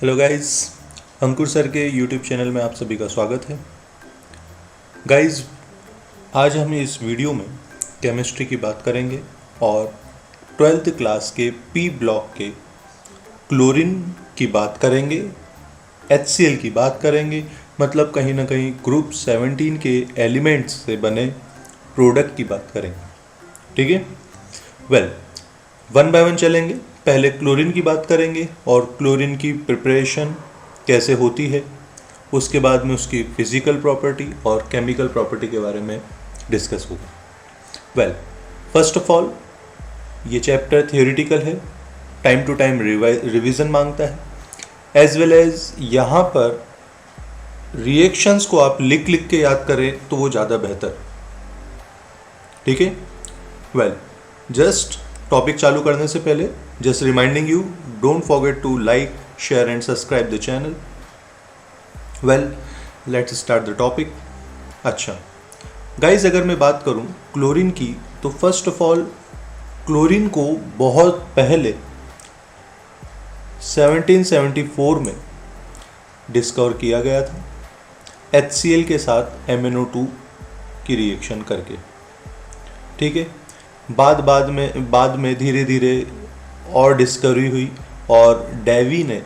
Hello guys, अंकुर sir के YouTube channel में आप सभी का स्वागत है। गाइस, आज हम इस वीडियो में केमिस्ट्री की बात करेंगे और 12th क्लास के पी ब्लॉक के क्लोरीन की बात करेंगे, HCl की बात करेंगे, मतलब कहीं ना कहीं ग्रुप 17 के एलिमेंट्स से बने प्रोडक्ट की बात करेंगे। ठीक है, वेल वन बाय वन चलेंगे। पहले क्लोरीन की बात करेंगे और क्लोरीन की प्रिपरेशन कैसे होती है, उसके बाद में उसकी फिजिकल प्रॉपर्टी और केमिकल प्रॉपर्टी के बारे में डिस्कस होगा। वेल, फर्स्ट ऑफ ऑल ये चैप्टर थियोरिटिकल है, टाइम टू टाइम रिवीजन मांगता है, एज वेल एज यहाँ पर रिएक्शंस को आप लिख लिख के याद करें तो वो ज़्यादा बेहतर। ठीक है, वेल जस्ट टॉपिक चालू करने से पहले just reminding you, don't forget to like, share and subscribe the channel. Well, let's start the topic. अच्छा गाइज, अगर मैं बात करूं क्लोरीन की, तो फर्स्ट ऑफ ऑल क्लोरीन को बहुत पहले 1774 में डिस्कवर किया गया था HCl के साथ MnO2 की रिएक्शन करके। ठीक है, बाद में धीरे धीरे और डिस्कवरी हुई और डेवी ने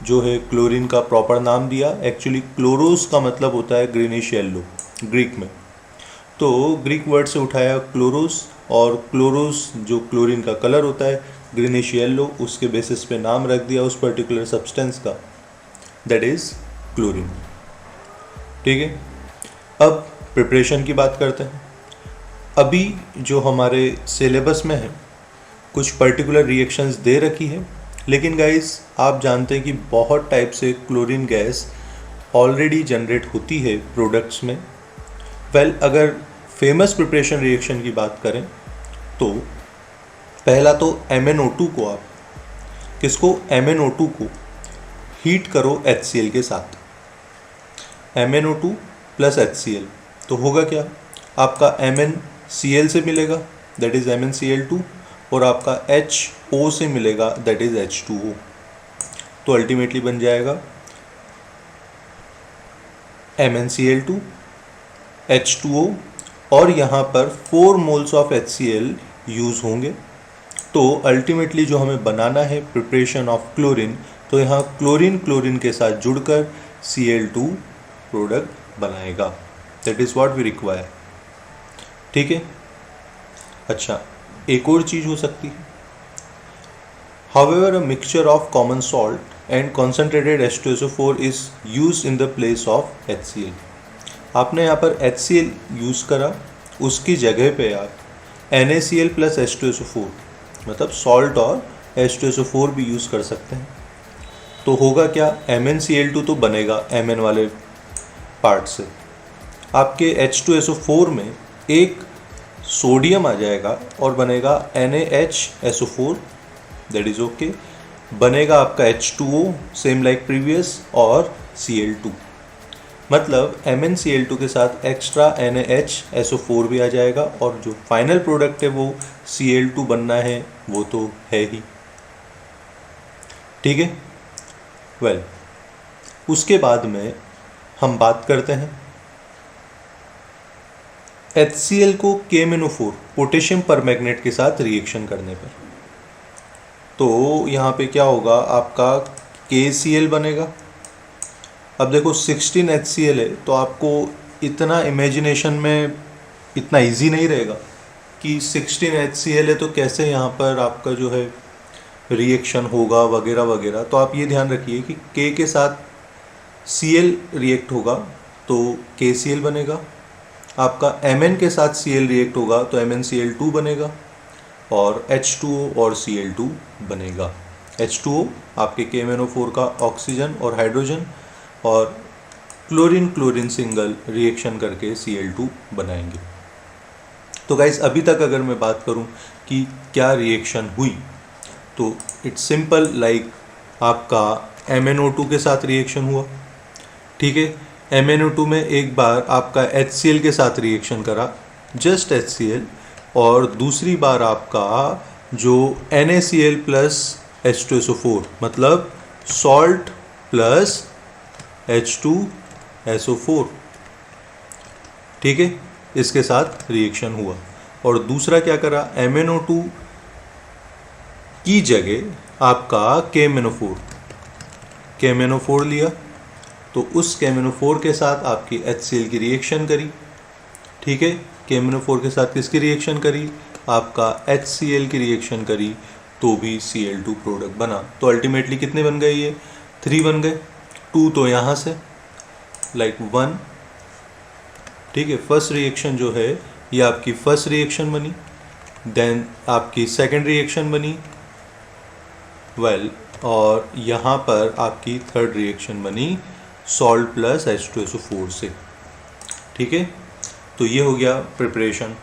जो है क्लोरीन का प्रॉपर नाम दिया। एक्चुअली क्लोरोस का मतलब होता है ग्रीनिश येलो ग्रीक में, तो ग्रीक वर्ड से उठाया क्लोरोस, और क्लोरोस जो क्लोरीन का कलर होता है ग्रीनिश येलो, उसके बेसिस पे नाम रख दिया उस पर्टिकुलर सब्सटेंस का, दैट इज क्लोरीन। ठीक है, अब प्रिपरेशन की बात करते हैं। अभी जो हमारे सिलेबस में है कुछ पर्टिकुलर रिएक्शंस दे रखी है, लेकिन गाइस आप जानते हैं कि बहुत टाइप से क्लोरीन गैस ऑलरेडी जनरेट होती है प्रोडक्ट्स में। वेल, अगर फेमस प्रिपरेशन रिएक्शन की बात करें तो पहला तो MnO2 को, आप किसको, MnO2 को हीट करो HCl के साथ, MnO2 प्लस HCl, तो होगा क्या, आपका MnCl से मिलेगा दैट इज MnCl2, और आपका HO से मिलेगा दैट इज H2O, तो अल्टीमेटली बन जाएगा MnCl2 H2O, और यहाँ पर 4 मोल्स ऑफ HCl यूज़ होंगे। तो अल्टीमेटली जो हमें बनाना है प्रिपरेशन ऑफ क्लोरीन, तो यहाँ क्लोरीन के साथ जुड़कर Cl2 प्रोडक्ट बनाएगा, that is what we require. ठीक है, अच्छा एक और चीज़ हो सकती है, however a mixture of common salt and concentrated H2SO4 is use in the place of HCl। आपने यहाँ पर HCl यूज़ करा, उसकी जगह पे आप NaCl प्लस H2SO4 मतलब सॉल्ट और H2SO4 भी यूज़ कर सकते हैं। तो होगा क्या, MnCl2 तो बनेगा Mn वाले पार्ट से, आपके H2SO4 में एक सोडियम आ जाएगा और बनेगा NaHSO4, दैट इज ओके, बनेगा आपका H2O सेम लाइक प्रीवियस, और Cl2, मतलब MnCl2 के साथ एक्स्ट्रा NaHSO4 भी आ जाएगा, और जो फाइनल प्रोडक्ट है वो Cl2 बनना है, वो तो है ही। ठीक है, वेल उसके बाद में हम बात करते हैं HCl को KMnO4 पोटेशियम परमैंगनेट के साथ रिएक्शन करने पर, तो यहाँ पे क्या होगा, आपका KCl बनेगा। अब देखो 16 HCl है, तो आपको इतना इमेजिनेशन में इतना इजी नहीं रहेगा कि 16 HCl है तो कैसे यहाँ पर आपका जो है रिएक्शन होगा वगैरह वगैरह। तो आप ये ध्यान रखिए कि K के साथ Cl रिएक्ट होगा तो KCl बनेगा, आपका Mn के साथ Cl रिएक्ट होगा तो MnCl2 बनेगा, और H2O और Cl2 बनेगा। H2O आपके KMnO4 का ऑक्सीजन और हाइड्रोजन, और क्लोरीन सिंगल रिएक्शन करके Cl2 बनाएंगे। तो गाइस, अभी तक अगर मैं बात करूं कि क्या रिएक्शन हुई, तो इट्स सिंपल, लाइक आपका MnO2 के साथ रिएक्शन हुआ। ठीक है, MnO2 में एक बार आपका HCl के साथ रिएक्शन करा, जस्ट HCl, और दूसरी बार आपका जो NaCl प्लस H2SO4 मतलब सॉल्ट प्लस H2SO4, ठीक है, इसके साथ रिएक्शन हुआ। और दूसरा क्या करा, MnO2 की जगह आपका KMnO4 लिया, तो उस KMnO4 के साथ आपकी HCl की रिएक्शन करी, ठीक है। KMnO4 के साथ किसकी रिएक्शन करी, आपका HCl की रिएक्शन करी, तो भी Cl2 प्रोडक्ट बना। तो अल्टीमेटली कितने बन गए, ये 3 बन गए, 2 तो यहाँ से लाइक 1, ठीक है। फर्स्ट रिएक्शन जो है ये आपकी फर्स्ट रिएक्शन बनी, देन आपकी सेकंड रिएक्शन बनी, और यहाँ पर आपकी थर्ड रिएक्शन बनी सॉल्ट प्लस H2SO4 से, ठीक है। तो ये हो गया प्रिपरेशन।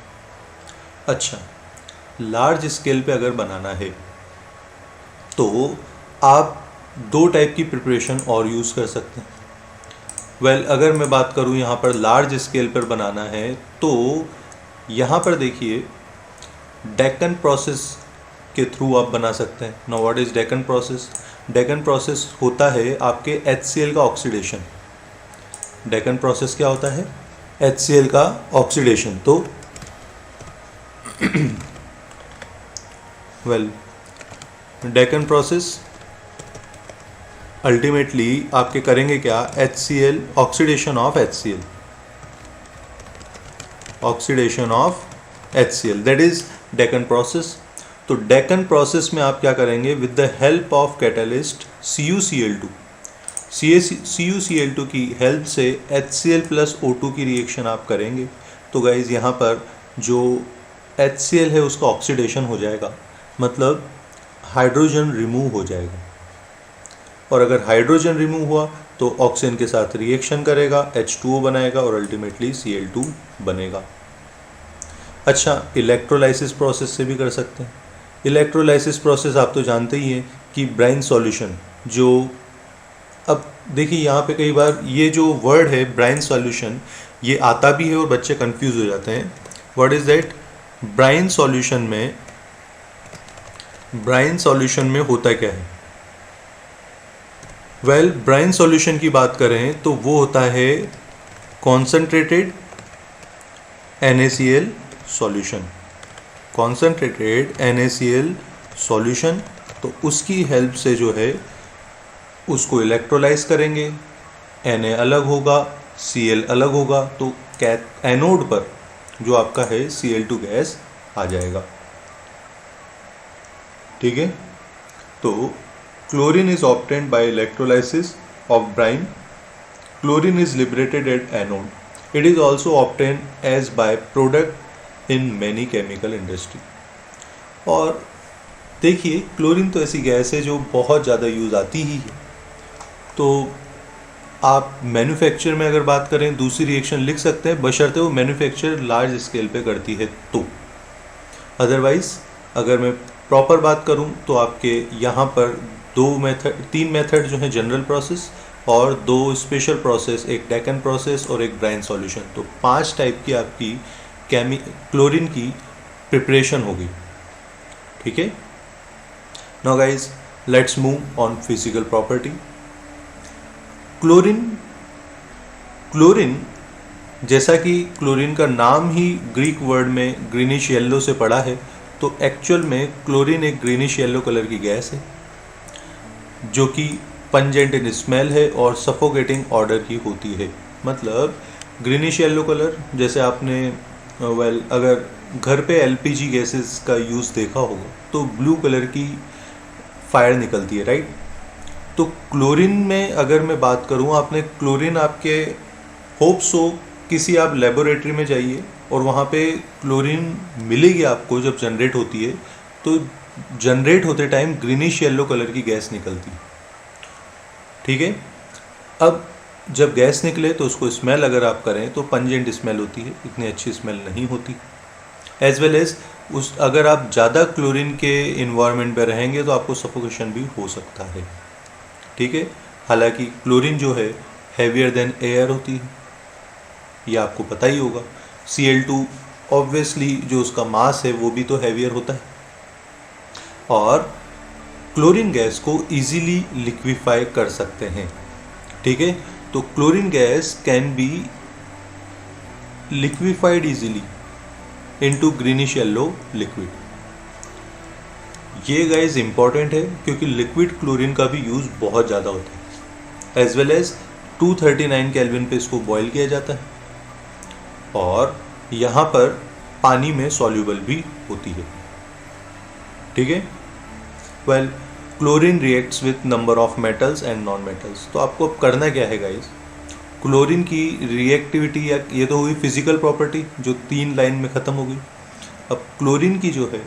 अच्छा, लार्ज स्केल पे अगर बनाना है तो आप 2 टाइप की प्रिपरेशन और यूज़ कर सकते हैं। अगर मैं बात करूँ यहाँ पर लार्ज स्केल पर बनाना है, तो यहाँ पर देखिए डेक्कन प्रोसेस के थ्रू आप बना सकते हैं। Now what is Deccan process? Deccan process होता है आपके HCl का ऑक्सीडेशन। डेक्कन प्रोसेस क्या होता है? HCl का ऑक्सीडेशन। तो डेक्कन प्रोसेस अल्टीमेटली आपके करेंगे क्या, HCl, oxidation of HCl, oxidation of HCl, that is Deccan process. तो डेक्कन प्रोसेस में आप क्या करेंगे, with the help of catalyst CuCl2, CuCl2 की हेल्प से HCl प्लस O2 की रिएक्शन आप करेंगे। तो गाइज यहाँ पर जो HCl है उसका ऑक्सीडेशन हो जाएगा, मतलब हाइड्रोजन रिमूव हो जाएगा, और अगर हाइड्रोजन रिमूव हुआ तो ऑक्सीजन के साथ रिएक्शन करेगा, H2O बनाएगा और अल्टीमेटली Cl2 बनेगा। अच्छा, इलेक्ट्रोलाइसिस प्रोसेस से भी कर सकते हैं। इलेक्ट्रोलाइसिस प्रोसेस आप तो जानते ही हैं कि ब्राइन सॉल्यूशन, जो अब देखिए यहाँ पे कई बार ये जो वर्ड है ब्राइन सॉल्यूशन, ये आता भी है और बच्चे कंफ्यूज हो जाते हैं। What is that? Brine solution में होता क्या है? ब्राइन सॉल्यूशन की बात करें तो वो होता है concentrated NaCl solution, concentrated NaCl solution. तो उसकी हेल्प से जो है उसको इलेक्ट्रोलाइज करेंगे, Na अलग होगा, Cl अलग होगा, तो एनोड पर जो आपका है Cl2 गैस आ जाएगा, ठीक है। तो chlorine is obtained by electrolysis of brine, chlorine is liberated at anode, it is also obtained as by product in many chemical industry. और देखिए क्लोरीन तो ऐसी गैस है जो बहुत ज़्यादा यूज़ आती ही है, तो आप मैन्युफैक्चर में अगर बात करें दूसरी रिएक्शन लिख सकते हैं, बशर्ते वो मैन्युफैक्चर लार्ज स्केल पे करती है तो। अदरवाइज अगर मैं प्रॉपर बात करूं तो आपके यहाँ पर 3 मेथड जो है जनरल प्रोसेस और 2 स्पेशल प्रोसेस, एक डेक्कन प्रोसेस और एक ब्राइन सॉल्यूशन। तो 5 टाइप की आपकी क्लोरीन की प्रिपरेशन होगी, ठीक है। Now guys let's move on physical property. Chlorine जैसा कि क्लोरीन का नाम ही ग्रीक वर्ड में ग्रीनिश येलो से पड़ा है, तो एक्चुअल में क्लोरीन एक ग्रीनिश येलो कलर की गैस है जो कि पंजेंट इन स्मेल है और सफोकेटिंग ऑर्डर की होती है। मतलब ग्रीनिश येलो कलर, जैसे आपने अगर घर पे LPG गैसेस का यूज़ देखा होगा तो ब्लू कलर की फायर निकलती है, राइट। तो क्लोरीन में अगर मैं बात करूँ, आपने क्लोरीन आपके होप सो किसी आप लेबोरेटरी में जाइए और वहाँ पे क्लोरीन मिलेगी आपको। जब जनरेट होती है तो जनरेट होते टाइम ग्रीनिश येलो कलर की गैस निकलती है, ठीक है। अब जब गैस निकले तो उसको स्मेल अगर आप करें तो पंजेंट स्मेल होती है, इतनी अच्छी स्मेल नहीं होती। एज वेल एज अगर आप ज़्यादा क्लोरीन के इन्वायरमेंट में रहेंगे तो आपको सफोकेशन भी हो सकता है, ठीक है। हालांकि क्लोरीन जो है हैवियर देन एयर होती है, ये आपको पता ही होगा। Cl2 ऑब्वियसली जो उसका मास है वो भी तो हैवियर होता है। और क्लोरीन गैस को इजीली लिक्विफाई कर सकते हैं। ठीक है, तो chlorine gas can be liquefied easily into greenish yellow liquid. ये गाइस इंपॉर्टेंट है क्योंकि लिक्विड क्लोरीन का भी यूज़ बहुत ज़्यादा होता है। एज वेल एज 239 केल्विन पे इसको बॉयल किया जाता है और यहाँ पर पानी में सॉल्यूबल भी होती है। ठीक है, well chlorine reacts with number of metals and non metals. तो आपको अब करना क्या है गाइस, क्लोरीन की रिएक्टिविटी, या ये तो हुई फिजिकल प्रॉपर्टी जो 3 लाइन में ख़त्म हो गई। अब क्लोरीन की जो है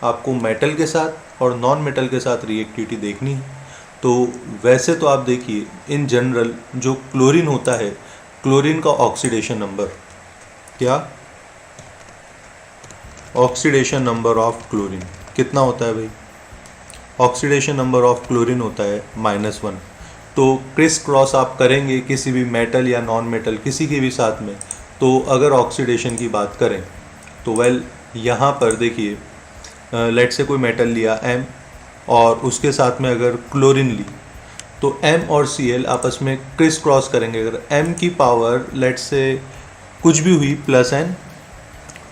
आपको मेटल के साथ और नॉन मेटल के साथ रिएक्टिविटी देखनी है। तो वैसे तो आप देखिए इन जनरल जो क्लोरीन होता है, क्लोरीन का ऑक्सीडेशन नंबर, क्या ऑक्सीडेशन नंबर ऑफ क्लोरीन कितना होता है भाई? ऑक्सीडेशन नंबर ऑफ क्लोरीन होता है -1। तो क्रिस क्रॉस आप करेंगे किसी भी मेटल या नॉन मेटल किसी के भी साथ में, तो अगर ऑक्सीडेशन की बात करें तो वेल यहाँ पर देखिए लेट से कोई मेटल लिया M और उसके साथ में अगर क्लोरीन ली तो M और Cl आपस में क्रिस क्रॉस करेंगे। अगर M की पावर लेट से कुछ भी हुई +n,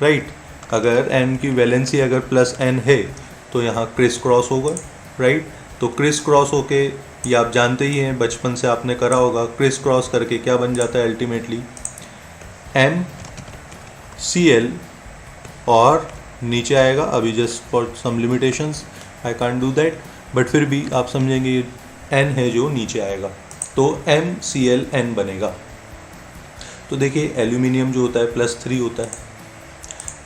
राइट, अगर M की वैलेंसी अगर +n है तो यहाँ क्रिस क्रॉस होगा, राइट। तो क्रिस क्रॉस होके, ये आप जानते ही हैं, बचपन से आपने करा होगा, क्रिस क्रॉस करके क्या बन जाता है अल्टीमेटली MCl और नीचे आएगा, अभी just for some limitations I can't do that, but फिर भी आप समझेंगे N है जो नीचे आएगा, तो MClN बनेगा। तो देखिए एल्यूमिनियम जो होता है +3 होता है,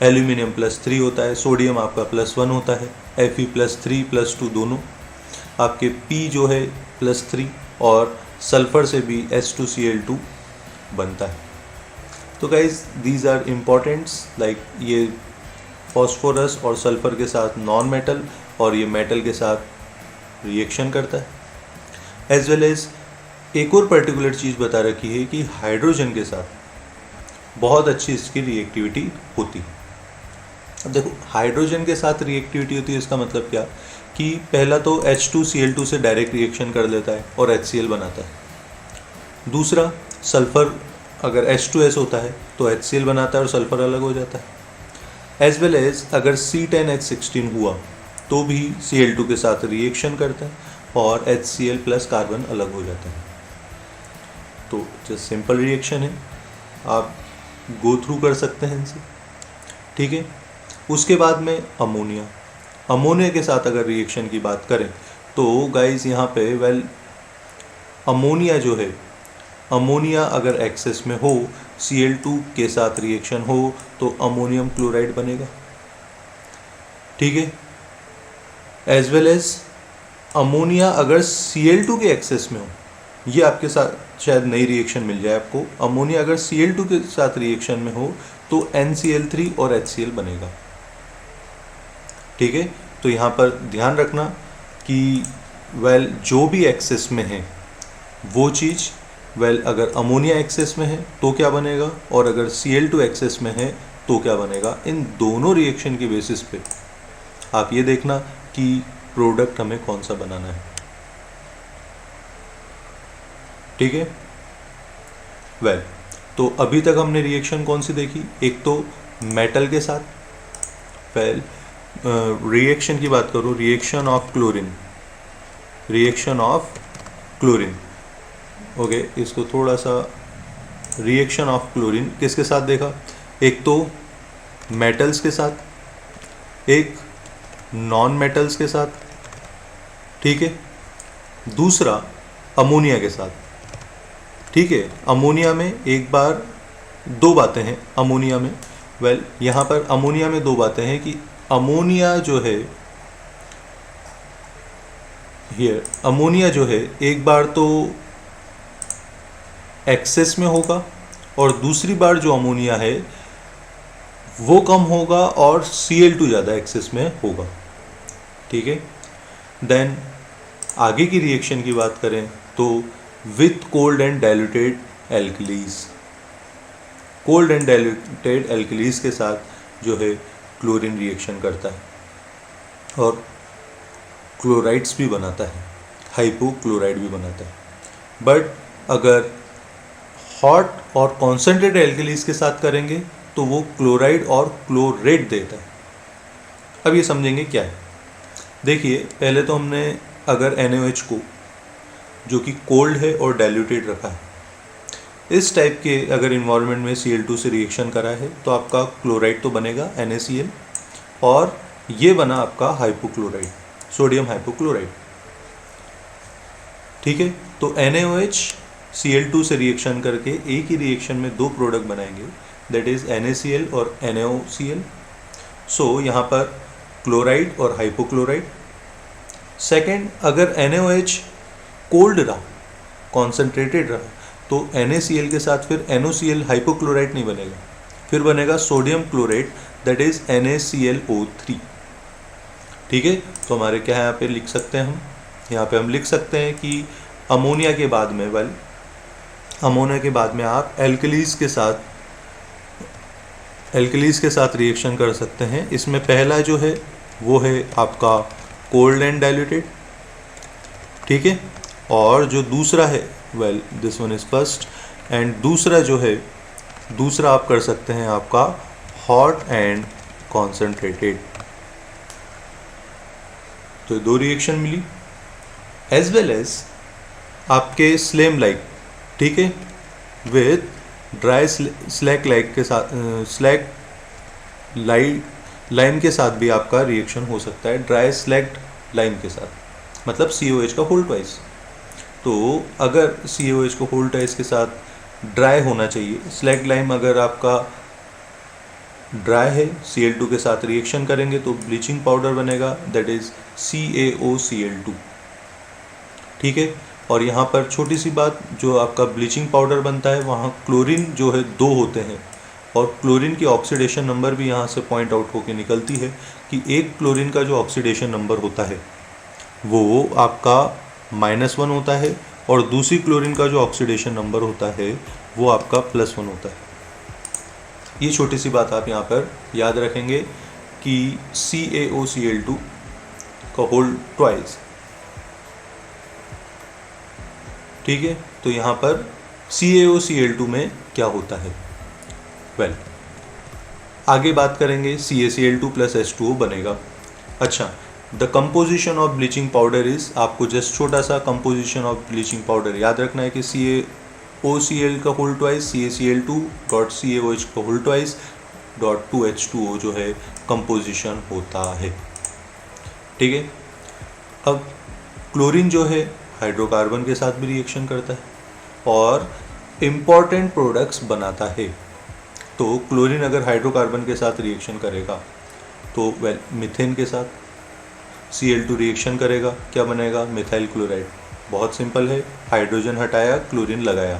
एल्यूमिनियम +3 होता है, सोडियम आपका +1 होता है, Fe +3 +2 दोनों आपके, P जो है +3 और सल्फर से भी H2Cl2 बनता है। तो गाइज दीज आर इम्पॉर्टेंट्स, लाइक ये फॉस्फोरस और सल्फर के साथ नॉन मेटल और ये मेटल के साथ रिएक्शन करता है। एज वेल एज एक और पर्टिकुलर चीज़ बता रखी है कि हाइड्रोजन के साथ बहुत अच्छी इसकी रिएक्टिविटी होती है। अब देखो हाइड्रोजन के साथ रिएक्टिविटी होती है, इसका मतलब क्या कि पहला तो H2Cl2 से डायरेक्ट रिएक्शन कर लेता है और HCl बनाता है। दूसरा सल्फर अगर H2S होता है तो HCl बनाता है और सल्फर अलग हो जाता है। एज वेल एज अगर C10H16 हुआ तो भी Cl2 के साथ रिएक्शन करता है और HCl प्लस कार्बन अलग हो जाता है। तो जस्ट सिंपल रिएक्शन है, आप गो थ्रू कर सकते हैं इनसे। ठीक है, उसके बाद में अमोनिया, अमोनिया के साथ अगर रिएक्शन की बात करें तो गाइस यहाँ पे वेल अमोनिया जो है, अमोनिया अगर एक्सेस में हो, Cl2 के साथ रिएक्शन हो तो अमोनियम क्लोराइड बनेगा। ठीक है, एज वेल एज अमोनिया अगर Cl2 के एक्सेस में हो, ये आपके साथ शायद नई रिएक्शन मिल जाए आपको, अमोनिया अगर Cl2 के साथ रिएक्शन में हो तो NCl3 और HCl बनेगा। ठीक है, तो यहाँ पर ध्यान रखना कि वेल जो भी एक्सेस में है वो चीज़, वेल अगर अमोनिया एक्सेस में है तो क्या बनेगा और अगर Cl2 एक्सेस में है तो क्या बनेगा। इन दोनों रिएक्शन की बेसिस पे आप ये देखना कि प्रोडक्ट हमें कौन सा बनाना है। ठीक है, वेल तो अभी तक हमने रिएक्शन कौन सी देखी, एक तो मेटल के साथ, वेल रिएक्शन की बात करूँ, reaction of chlorine, reaction of chlorine, okay, इसको थोड़ा सा, रिएक्शन ऑफ क्लोरीन किसके साथ देखा, एक तो मेटल्स के साथ, एक नॉन मेटल्स के साथ, ठीक है, दूसरा अमोनिया के साथ। ठीक है, अमोनिया में एक बार दो बातें हैं अमोनिया में, वेल यहाँ पर अमोनिया में दो बातें हैं कि अमोनिया जो है हियर, अमोनिया जो है एक बार तो एक्सेस में होगा और दूसरी बार जो अमोनिया है वो कम होगा और Cl2 ज़्यादा एक्सेस में होगा। ठीक है, देन आगे की रिएक्शन की बात करें तो with cold and diluted alkalis, cold and diluted alkalis के साथ जो है क्लोरीन रिएक्शन करता है और क्लोराइड्स भी बनाता है, हाइपोक्लोराइड भी बनाता है। बट अगर हॉट और कॉन्सेंट्रेटेड एल्कलीज के साथ करेंगे तो वो क्लोराइड और क्लोरेट देता है। अब ये समझेंगे क्या है। देखिए, पहले तो हमने अगर NaOH को, जो कि कोल्ड है और डाइल्यूटेड रखा है, इस टाइप के अगर इन्वायरमेंट में Cl2 से रिएक्शन करा है तो आपका क्लोराइड तो बनेगा NaCl, और ये बना आपका हाइपोक्लोराइड, सोडियम हाइपोक्लोराइड। ठीक है, तो NaOH Cl2 से रिएक्शन करके एक ही रिएक्शन में दो प्रोडक्ट बनाएंगे, दैट इज NaCl और NaOCl। सो यहाँ पर क्लोराइड और हाइपोक्लोराइड। सेकेंड, अगर NaOH कोल्ड रहा, कॉन्सेंट्रेटेड रहा, तो NaCl के साथ फिर NaCl हाइपोक्लोराइड नहीं बनेगा, फिर बनेगा sodium chloride, that is NaClO3। ठीक है, तो हमारे क्या है यहाँ पे लिख सकते हैं हम, यहाँ पे हम लिख सकते हैं कि अमोनिया के बाद में, अमोनिया के बाद में आप एल्कलीज के साथ रिएक्शन कर सकते हैं। इसमें पहला जो है वो है आपका कोल्ड एंड डाइल्यूटेड, ठीक है, और जो दूसरा है, this one is first, and दूसरा जो है, दूसरा आप कर सकते हैं आपका हॉट एंड कॉन्सेंट्रेटेड। तो दो रिएक्शन मिली, एज वेल एज आपके स्लेम लाइक, ठीक है, विथ ड्राई स्लैक लाइक के साथ, स्लैक लाइम के साथ भी आपका रिएक्शन हो सकता है, ड्राई स्लैक्ड लाइम के साथ, मतलब COH का होल ट्वाइस। तो अगर COH को होल ट्वाइस के साथ ड्राई होना चाहिए, स्लैक्ड लाइम अगर आपका ड्राई है, Cl2 के साथ रिएक्शन करेंगे तो ब्लीचिंग पाउडर बनेगा, दैट इज CaOCl2। ठीक है, और यहाँ पर छोटी सी बात, जो आपका ब्लीचिंग पाउडर बनता है वहाँ क्लोरीन जो है दो होते हैं, और क्लोरीन की ऑक्सीडेशन नंबर भी यहाँ से पॉइंट आउट होकर निकलती है कि एक क्लोरीन का जो ऑक्सीडेशन नंबर होता है वो आपका -1 होता है, और दूसरी क्लोरीन का जो ऑक्सीडेशन नंबर होता है वो आपका +1 होता है। ये छोटी सी बात आप यहाँ पर याद रखेंगे कि CaOCl2 का होल ट्वाइस। ठीक है, तो यहाँ पर CaOCl2 में क्या होता है, आगे बात करेंगे। CaCl2 + H2O बनेगा। अच्छा, the composition of bleaching powder is, आपको जस्ट छोटा सा कंपोजिशन ऑफ ब्लीचिंग पाउडर याद रखना है कि CaOCl का whole twice, CaCl2 dot CaOH का होल ट्वाइस डॉट 2H2O जो है कंपोजिशन होता है। ठीक है, अब क्लोरीन जो है हाइड्रोकार्बन के साथ भी रिएक्शन करता है और इम्पॉर्टेंट प्रोडक्ट्स बनाता है। तो क्लोरीन अगर हाइड्रोकार्बन के साथ रिएक्शन करेगा तो मीथेन के साथ Cl2 रिएक्शन करेगा, क्या बनेगा, मिथाइल क्लोराइड। बहुत सिंपल है, हाइड्रोजन हटाया, क्लोरीन लगाया।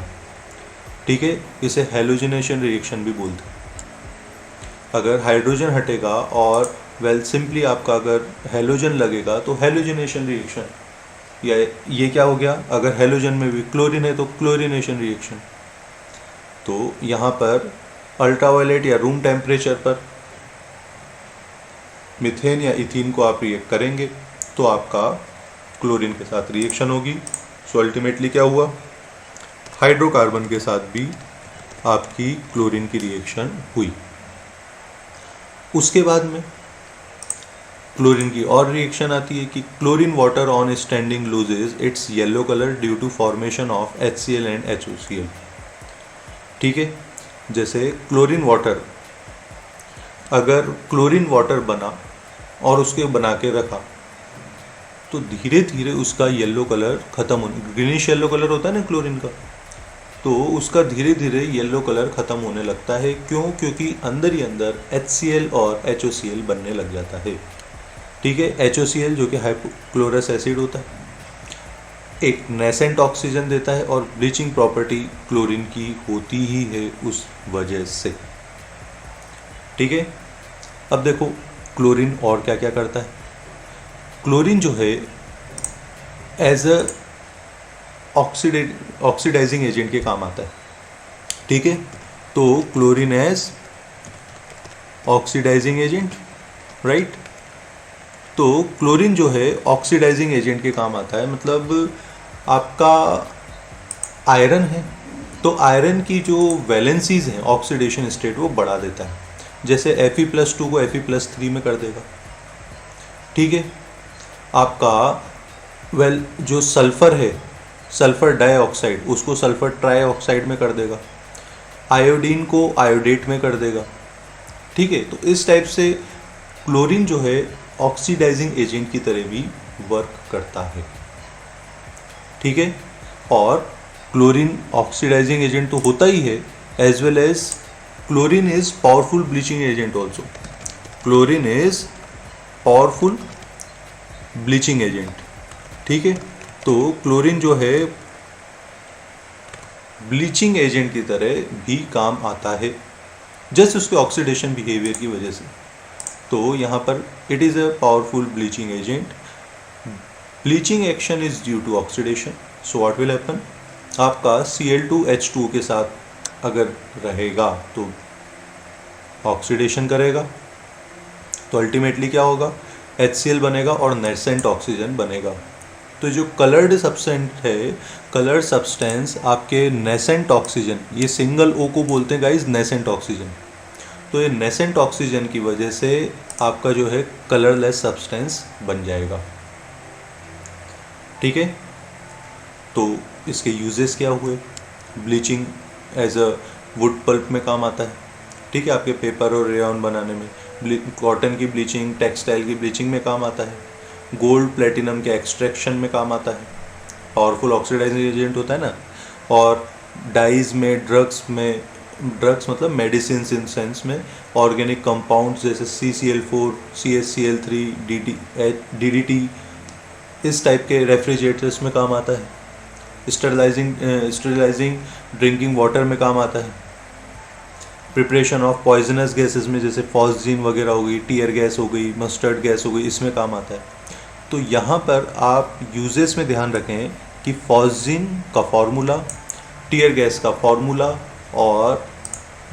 ठीक है, इसे हैलोजिनेशन रिएक्शन भी बोलते हैं। अगर हाइड्रोजन हटेगा और सिंपली आपका अगर हैलोजन लगेगा तो हैलोजिनेशन रिएक्शन, या ये क्या हो गया, अगर हैलोजन में भी क्लोरीन है तो क्लोरीनेशन रिएक्शन। तो यहाँ पर अल्ट्रावायलेट या रूम टेम्परेचर पर मीथेन या इथीन को आप रिएक्ट करेंगे तो आपका क्लोरीन के साथ रिएक्शन होगी। सो अल्टीमेटली क्या हुआ, हाइड्रोकार्बन के साथ भी आपकी क्लोरीन की रिएक्शन हुई। उसके बाद में क्लोरीन की और रिएक्शन आती है कि chlorine water on standing loses its yellow colour due to formation of HCl and HOCl। ठीक है, जैसे क्लोरीन वाटर, अगर क्लोरीन वाटर बना और उसके बना के रखा तो धीरे धीरे उसका येलो कलर खत्म होने, ग्रीनिश येलो कलर होता है ना क्लोरीन का, तो उसका धीरे धीरे येलो कलर खत्म होने लगता है। क्यों, क्योंकि अंदर ही अंदर HCl और HOCl बनने लग जाता है। ठीक है, HOCl जो कि हाइपोक्लोरस एसिड होता है, एक नेसेंट ऑक्सीजन देता है और ब्लीचिंग प्रॉपर्टी क्लोरीन की होती ही है उस वजह से। ठीक है, अब देखो क्लोरीन और क्या क्या करता है। क्लोरीन जो है एज अ ऑक्सीडाइजिंग एजेंट के काम आता है। ठीक है, तो chlorine as oxidising agent, right, तो क्लोरीन जो है ऑक्सीडाइजिंग एजेंट के काम आता है, मतलब आपका आयरन है तो आयरन की जो वैलेंसीज हैं ऑक्सीडेशन स्टेट वो बढ़ा देता है, जैसे Fe+2 को Fe+3 में कर देगा। ठीक है, आपका जो सल्फ़र है, सल्फ़र डाइऑक्साइड, उसको सल्फ़र ट्राइऑक्साइड में कर देगा, आयोडीन को आयोडेट में कर देगा। ठीक है, तो इस टाइप से क्लोरीन जो है ऑक्सीडाइजिंग एजेंट की तरह भी वर्क करता है। ठीक है, और क्लोरीन ऑक्सीडाइजिंग एजेंट तो होता ही है, as well as chlorine is powerful bleaching agent also. Chlorine is powerful bleaching agent. ठीक है, तो क्लोरीन जो है ब्लीचिंग एजेंट की तरह भी काम आता है, जस्ट उसके ऑक्सीडेशन बिहेवियर की वजह से। तो यहाँ पर it is a powerful bleaching agent. Bleaching action is due to oxidation, so what will happen, आपका Cl2H2 के साथ अगर रहेगा तो ऑक्सीडेशन करेगा, तो अल्टीमेटली क्या होगा, HCl बनेगा और नेसेंट ऑक्सीजन बनेगा। तो जो कलर्ड सब्सटेंस है, कलर्ड सब्सटेंस आपके नेसेंट ऑक्सीजन, ये सिंगल O को बोलते हैं गाइस नेसेंट ऑक्सीजन। तो ये नेसेंट ऑक्सीजन की वजह से आपका जो है कलरलेस सब्सटेंस बन जाएगा। ठीक है, तो इसके यूजेस क्या हुए, bleaching as a wood pulp में काम आता है। ठीक है, आपके पेपर और रेयॉन बनाने में, कॉटन की ब्लीचिंग, टेक्सटाइल की ब्लीचिंग में काम आता है, गोल्ड प्लेटिनम के एक्सट्रैक्शन में काम आता है, पावरफुल ऑक्सीडाइजिंग एजेंट होता है ना, और डाइज में, ड्रग्स मतलब मेडिसिन इन सेंस में, ऑर्गेनिक कंपाउंड्स जैसे CCl4, CHCl3, DDT, इस टाइप के रेफ्रिजरेटर्स में काम आता है, स्टरलाइजिंग ड्रिंकिंग वाटर में काम आता है, प्रिपरेशन ऑफ पॉइजनस गैसेस में जैसे फॉस्जीन वगैरह हो गई, टीयर गैस हो गई, मस्टर्ड गैस हो गई, इसमें काम आता है। तो यहाँ पर आप यूजेस में ध्यान रखें कि फॉस्जीन का फार्मूला, टीयर गैस का फार्मूला और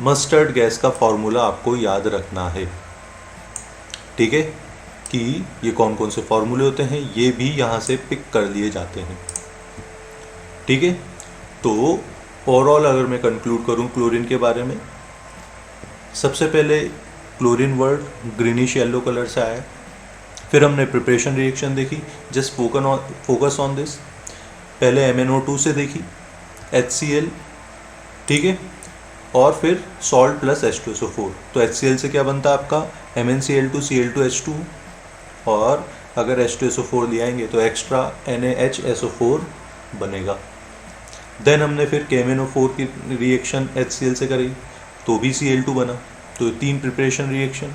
मस्टर्ड गैस का फार्मूला आपको याद रखना है। ठीक है, कि ये कौन कौन से फार्मूले होते हैं, ये भी यहाँ से पिक कर लिए जाते हैं। ठीक है, तो ओवरऑल अगर मैं कंक्लूड करूँ क्लोरीन के बारे में, सबसे पहले chlorine word greenish yellow colour से आया, फिर हमने प्रिपरेशन रिएक्शन देखी, जस्ट फोकस ऑन दिस। पहले MnO2 से देखी HCl, ठीक है, और फिर सॉल्ट प्लस H2SO4। तो HCl से क्या बनता है आपका MnCl2Cl2H2, और अगर H2SO4 ले आएंगे तो एक्स्ट्रा NaHSO4 बनेगा। देन हमने फिर KMnO4 की रिएक्शन HCl से करी तो भी Cl2 बना। तो 3 प्रिपरेशन रिएक्शन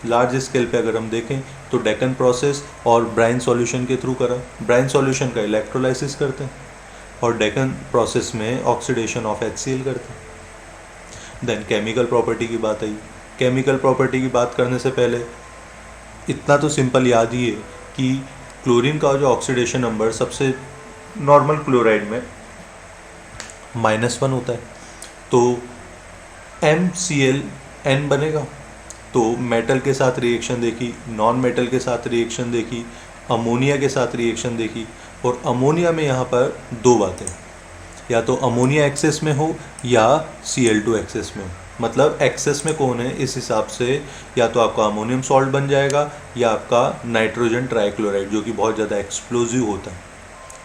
लार्ज स्केल पे अगर हम देखें तो डेकन प्रोसेस और ब्राइन सॉल्यूशन के थ्रू करा। ब्राइन सॉल्यूशन का इलेक्ट्रोलाइसिस करते हैं और डेकन प्रोसेस में ऑक्सीडेशन ऑफ HCl करते हैं। देन केमिकल प्रॉपर्टी की बात आई। केमिकल प्रॉपर्टी की बात करने से पहले इतना तो सिंपल याद ही है कि क्लोरीन का जो ऑक्सीडेशन नंबर सबसे नॉर्मल क्लोराइड में -1 होता है, तो MClN बनेगा। तो मेटल के साथ रिएक्शन देखी, नॉन मेटल के साथ रिएक्शन देखी, अमोनिया के साथ रिएक्शन देखी, और अमोनिया में यहाँ पर 2 बातें, या तो अमोनिया एक्सेस में हो या Cl2 एक्सेस में हो। मतलब एक्सेस में कौन है, इस हिसाब से या तो आपका अमोनियम सॉल्ट बन जाएगा या आपका नाइट्रोजन ट्राइक्लोराइड जो कि बहुत ज़्यादा एक्सप्लोजिव होता है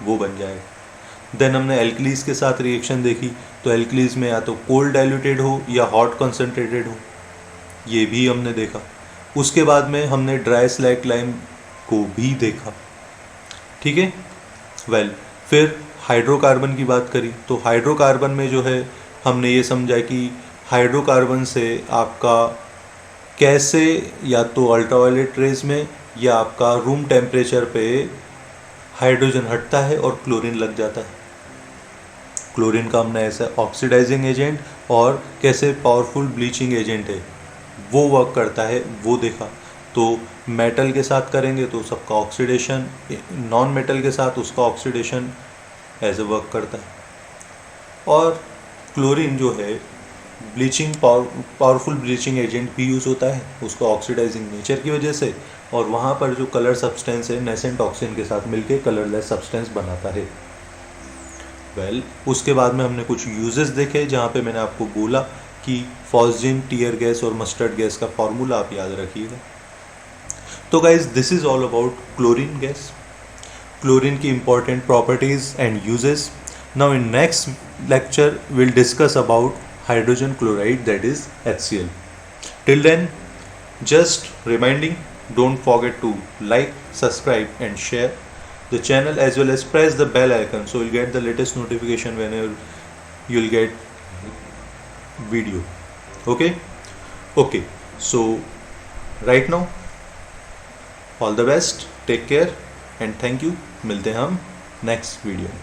वो बन जाएगा। देन हमने एल्कलीज के साथ रिएक्शन देखी, तो एल्कलीज में या तो कोल्ड डाइल्यूटेड हो या हॉट कंसनट्रेटेड हो, ये भी हमने देखा। उसके बाद में हमने ड्राई स्लैग लाइम को भी देखा। ठीक है, फिर हाइड्रोकार्बन की बात करी, तो हाइड्रोकार्बन में जो है हमने ये समझा कि हाइड्रोकार्बन से आपका कैसे या तो अल्ट्रावायलेट रेज में या आपका रूम टेम्परेचर पे हाइड्रोजन हटता है और क्लोरीन लग जाता है। क्लोरीन का हमने ऐसा ऑक्सीडाइजिंग एजेंट और कैसे पावरफुल ब्लीचिंग एजेंट है वो वर्क करता है वो देखा। तो मेटल के साथ करेंगे तो सबका ऑक्सीडेशन, नॉन मेटल के साथ उसका ऑक्सीडेशन ऐसे वर्क करता है। और क्लोरीन जो है ब्लीचिंग पावरफुल ब्लीचिंग एजेंट भी यूज़ होता है उसको ऑक्सीडाइजिंग नेचर की वजह से, और वहाँ पर जो कलर सब्सटेंस है नेसेंट टॉक्सिन के साथ मिलके कलरलेस सब्सटेंस बनाता है। उसके बाद में हमने कुछ यूजेस देखे जहाँ पे मैंने आपको बोला कि फॉस्जिन, टीयर गैस और मस्टर्ड गैस का फॉर्मूला आप याद रखिएगा। तो guys this is all about chlorine gas, chlorine की important properties and uses. Now in next lecture will discuss about hydrogen chloride, that is HCl. Till then, just reminding, don't forget to like, subscribe and share the channel, as well as press the bell icon so you'll get the latest notification whenever you'll get video. Okay, so right now all the best, take care and thank you. मिलते हैं हम next video में।